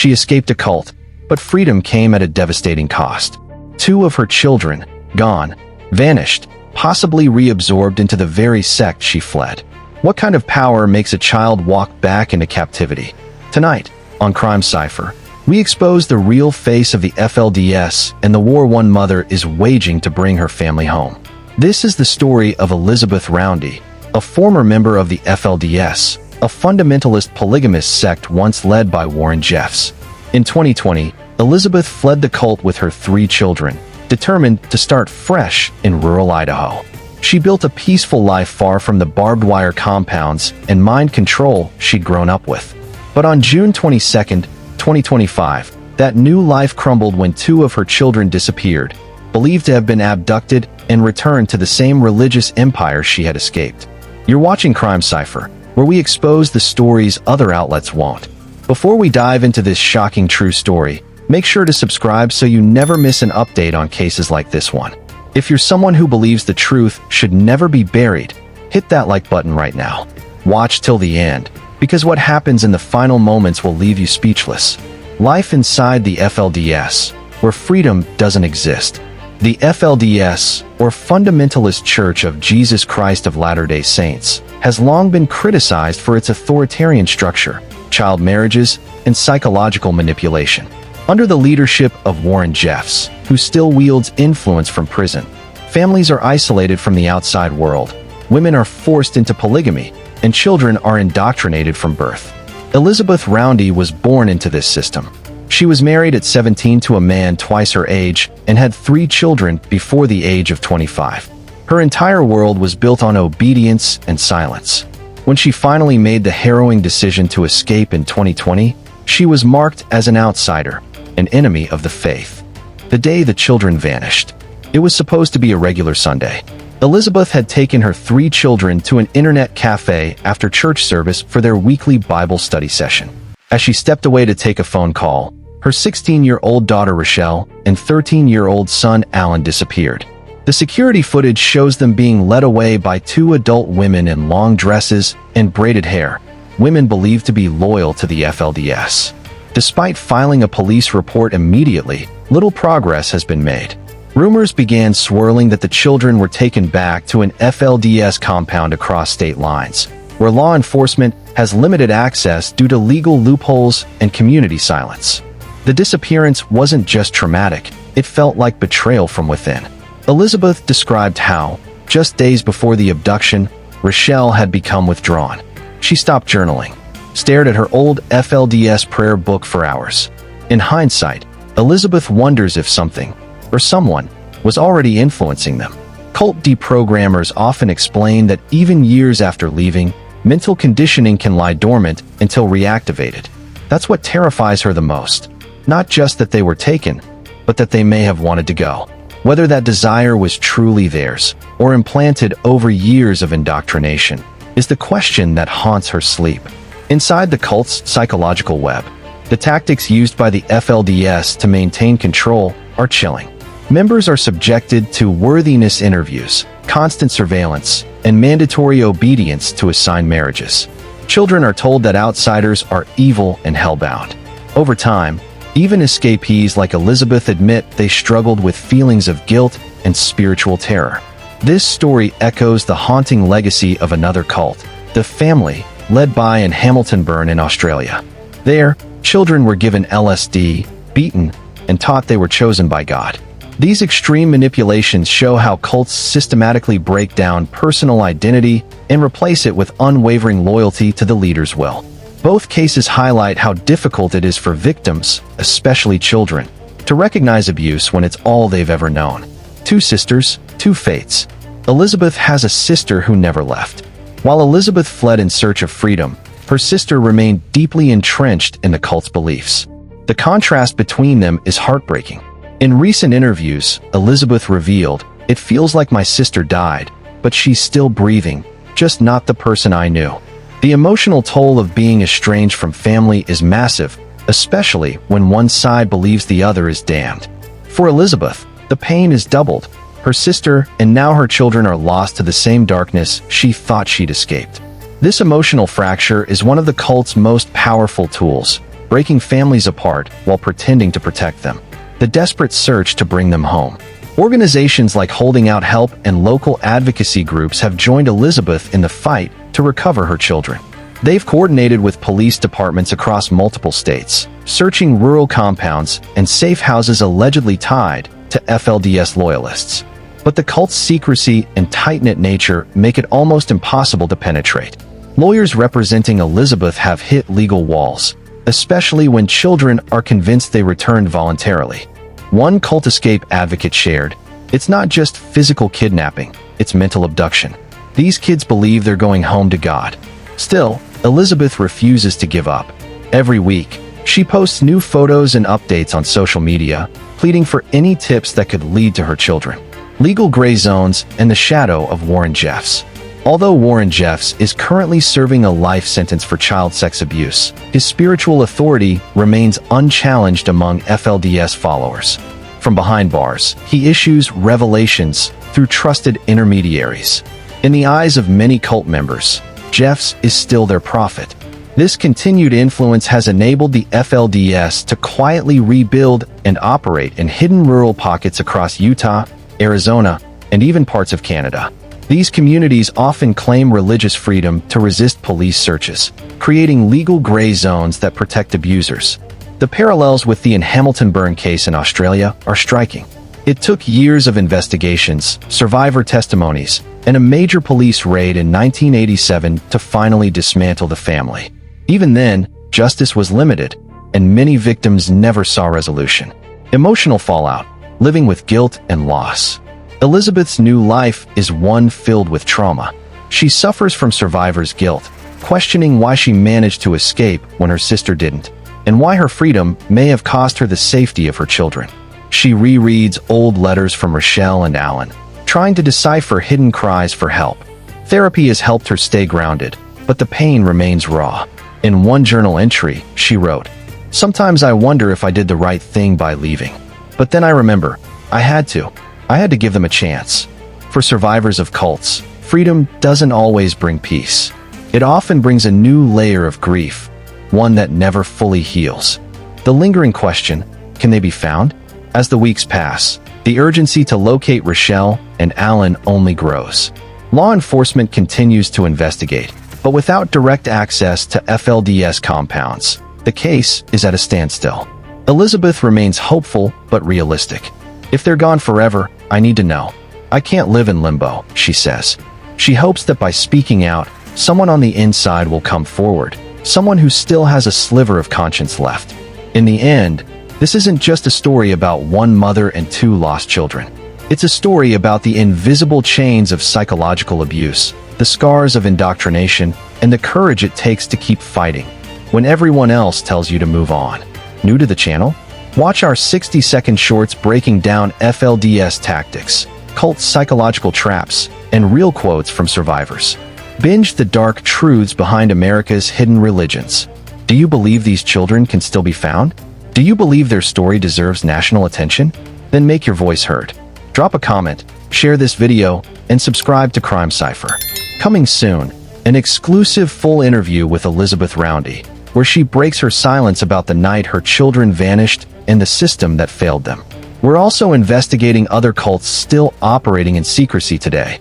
She escaped a cult, but freedom came at a devastating cost. 2 of her children, gone, vanished, possibly reabsorbed into the very sect she fled. What kind of power makes a child walk back into captivity? Tonight, on Crime Cipher, we expose the real face of the FLDS and the war one mother is waging to bring her family home. This is the story of Elizabeth Roundy, a former member of the FLDS, a fundamentalist polygamist sect once led by Warren Jeffs. In 2020, Elizabeth fled the cult with her 3 children, determined to start fresh in rural Idaho. She built a peaceful life far from the barbed wire compounds and mind control she'd grown up with. But on June 22, 2025, that new life crumbled when 2 of her children disappeared, believed to have been abducted and returned to the same religious empire she had escaped. You're watching Crime Cipher, where we expose the stories other outlets won't. Before we dive into this shocking true story, make sure to subscribe so you never miss an update on cases like this one. If you're someone who believes the truth should never be buried, hit that like button right now. Watch till the end, because what happens in the final moments will leave you speechless. Life inside the FLDS, where freedom doesn't exist. The FLDS, or Fundamentalist Church of Jesus Christ of Latter-day Saints, has long been criticized for its authoritarian structure, child marriages, and psychological manipulation. Under the leadership of Warren Jeffs, who still wields influence from prison, families are isolated from the outside world, women are forced into polygamy, and children are indoctrinated from birth. Elizabeth Roundy was born into this system. She was married at 17 to a man twice her age and had 3 children before the age of 25. Her entire world was built on obedience and silence. When she finally made the harrowing decision to escape in 2020, she was marked as an outsider, an enemy of the faith. The day the children vanished, it was supposed to be a regular Sunday. Elizabeth had taken her 3 children to an internet cafe after church service for their weekly Bible study session. As she stepped away to take a phone call, her 16-year-old daughter Rochelle and 13-year-old son Alan disappeared. The security footage shows them being led away by 2 adult women in long dresses and braided hair, women believed to be loyal to the FLDS. Despite filing a police report immediately, little progress has been made. Rumors began swirling that the children were taken back to an FLDS compound across state lines, where law enforcement has limited access due to legal loopholes and community silence. The disappearance wasn't just traumatic, it felt like betrayal from within. Elizabeth described how, just days before the abduction, Rochelle had become withdrawn. She stopped journaling, stared at her old FLDS prayer book for hours. In hindsight, Elizabeth wonders if something, or someone, was already influencing them. Cult deprogrammers often explain that even years after leaving, mental conditioning can lie dormant until reactivated. That's what terrifies her the most. Not just that they were taken, but that they may have wanted to go. Whether that desire was truly theirs, or implanted over years of indoctrination, is the question that haunts her sleep. Inside the cult's psychological web, the tactics used by the FLDS to maintain control are chilling. Members are subjected to worthiness interviews, constant surveillance, and mandatory obedience to assigned marriages. Children are told that outsiders are evil and hellbound. Over time, even escapees like Elizabeth admit they struggled with feelings of guilt and spiritual terror. This story echoes the haunting legacy of another cult, the Family, led by in Hamilton in Australia. There, children were given LSD, beaten, and taught they were chosen by God. These extreme manipulations show how cults systematically break down personal identity and replace it with unwavering loyalty to the leader's will. Both cases highlight how difficult it is for victims, especially children, to recognize abuse when it's all they've ever known. 2 sisters, 2 fates. Elizabeth has a sister who never left. While Elizabeth fled in search of freedom, her sister remained deeply entrenched in the cult's beliefs. The contrast between them is heartbreaking. In recent interviews, Elizabeth revealed, "It feels like my sister died, but she's still breathing, just not the person I knew." The emotional toll of being estranged from family is massive, especially when one side believes the other is damned. For Elizabeth, the pain is doubled. Her sister and now her children are lost to the same darkness she thought she'd escaped. This emotional fracture is one of the cult's most powerful tools, breaking families apart while pretending to protect them. The desperate search to bring them home. Organizations like Holding Out Help and local advocacy groups have joined Elizabeth in the fight to recover her children. They've coordinated with police departments across multiple states, searching rural compounds and safe houses allegedly tied to FLDS loyalists. But the cult's secrecy and tight-knit nature make it almost impossible to penetrate. Lawyers representing Elizabeth have hit legal walls, especially when children are convinced they returned voluntarily. One cult escape advocate shared, "It's not just physical kidnapping, it's mental abduction. These kids believe they're going home to God." Still, Elizabeth refuses to give up. Every week, she posts new photos and updates on social media, pleading for any tips that could lead to her children. Legal gray zones and the shadow of Warren Jeffs. Although Warren Jeffs is currently serving a life sentence for child sex abuse, his spiritual authority remains unchallenged among FLDS followers. From behind bars, he issues revelations through trusted intermediaries. In the eyes of many cult members, Jeffs is still their prophet. This continued influence has enabled the FLDS to quietly rebuild and operate in hidden rural pockets across Utah, Arizona, and even parts of Canada. These communities often claim religious freedom to resist police searches, creating legal gray zones that protect abusers. The parallels with the Hamilton burn case in Australia are striking. It took years of investigations, survivor testimonies, and a major police raid in 1987 to finally dismantle the family. Even then, justice was limited, and many victims never saw resolution. Emotional fallout, living with guilt and loss. Elizabeth's new life is one filled with trauma. She suffers from survivor's guilt, questioning why she managed to escape when her sister didn't, and why her freedom may have cost her the safety of her children. She rereads old letters from Rochelle and Alan, trying to decipher hidden cries for help. Therapy has helped her stay grounded, but the pain remains raw. In one journal entry, she wrote, "Sometimes I wonder if I did the right thing by leaving. But then I remember, I had to give them a chance." For survivors of cults, freedom doesn't always bring peace. It often brings a new layer of grief, one that never fully heals. The lingering question, can they be found? As the weeks pass, the urgency to locate Rochelle and Alan only grows. Law enforcement continues to investigate, but without direct access to FLDS compounds, the case is at a standstill. Elizabeth remains hopeful but realistic. "If they're gone forever, I need to know. I can't live in limbo," she says. She hopes that by speaking out, someone on the inside will come forward, someone who still has a sliver of conscience left. In the end, this isn't just a story about one mother and two lost children. It's a story about the invisible chains of psychological abuse, the scars of indoctrination, and the courage it takes to keep fighting when everyone else tells you to move on. New to the channel? Watch our 60-second shorts breaking down FLDS tactics, cult psychological traps, and real quotes from survivors. Binge the dark truths behind America's hidden religions. Do you believe these children can still be found? Do you believe their story deserves national attention? Then make your voice heard. Drop a comment, share this video, and subscribe to Crime Cipher. Coming soon, an exclusive full interview with Elizabeth Roundy, where she breaks her silence about the night her children vanished and the system that failed them. We're also investigating other cults still operating in secrecy today.